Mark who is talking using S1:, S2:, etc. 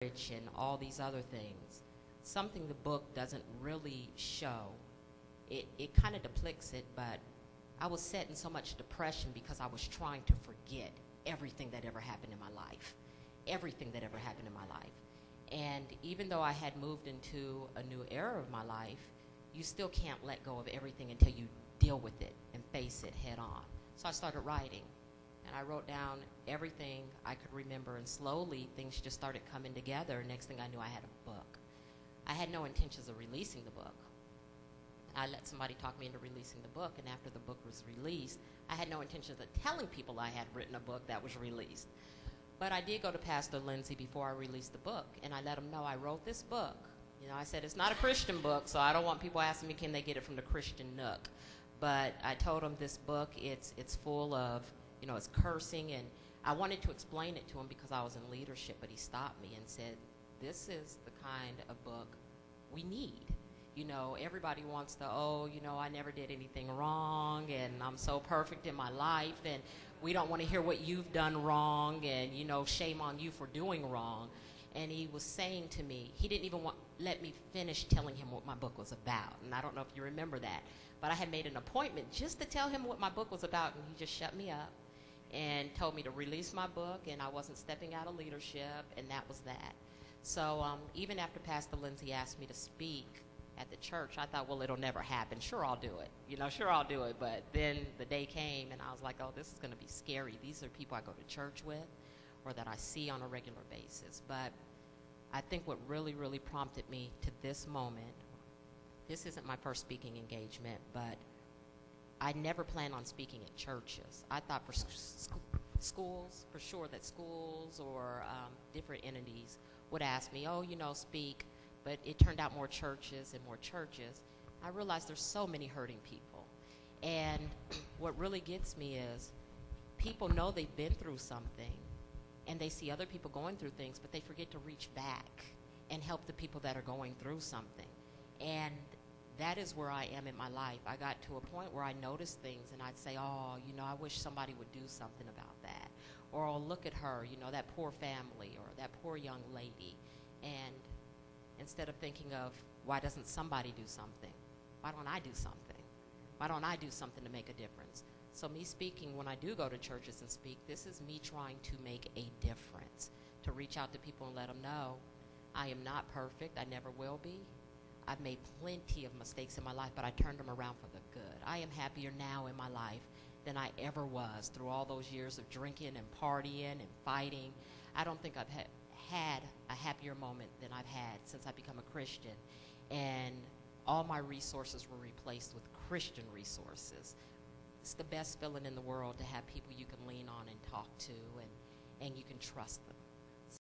S1: and all these other things, something the book doesn't really show. It kind of depicts it, but I was set in so much depression because I was trying to forget everything that ever happened in my life. Everything that ever happened in my life. And even though I had moved into a new era of my life, you still can't let go of everything until you deal with it and face it head on. So I started writing, and I wrote down everything I could remember, and slowly things just started coming together. Next thing I knew, I had a book. I had no intentions of releasing the book. I let somebody talk me into releasing the book, and after the book was released, I had no intentions of telling people I had written a book that was released. But I did go to Pastor Lindsay before I released the book, and I let him know I wrote this book. You know, I said it's not a Christian book, so I don't want people asking me, can they get it from the Christian Nook? But I told him this book, it's full of, you know, it's cursing, and I wanted to explain it to him because I was in leadership, but he stopped me and said, this is the kind of book we need. You know, everybody wants to, oh, you know, I never did anything wrong, and I'm so perfect in my life, and we don't want to hear what you've done wrong, and, you know, shame on you for doing wrong. And he was saying to me, he didn't even let me finish telling him what my book was about. And I don't know if you remember that, but I had made an appointment just to tell him what my book was about, and he just shut me up and told me to release my book, and I wasn't stepping out of leadership, and that was that. So even after Pastor Lindsay asked me to speak at the church, I thought, well, it'll never happen. Sure, I'll do it. You know, sure, I'll do it. But then the day came, and I was like, oh, this is going to be scary. These are people I go to church with or that I see on a regular basis. But I think what really, really prompted me to this moment, this isn't my first speaking engagement, but I never planned on speaking at churches. I thought for schools, for sure that schools or different entities would ask me, oh, you know, speak. But it turned out more churches and more churches. I realized there's so many hurting people. And what really gets me is people know they've been through something, and they see other people going through things, but they forget to reach back and help the people that are going through something. And that is where I am in my life. I got to a point where I noticed things, and I'd say, oh, you know, I wish somebody would do something about that. Or, oh, look at her, you know, that poor family or that poor young lady. And instead of thinking of, why doesn't somebody do something? Why don't I do something? Why don't I do something to make a difference? So me speaking, when I do go to churches and speak, this is me trying to make a difference, to reach out to people and let them know I am not perfect. I never will be. I've made plenty of mistakes in my life, but I turned them around for the good. I am happier now in my life than I ever was through all those years of drinking and partying and fighting. I don't think I've had a happier moment than I've had since I become a Christian, and all my resources were replaced with Christian resources. It's the best feeling in the world to have people you can lean on and talk to, and you can trust them.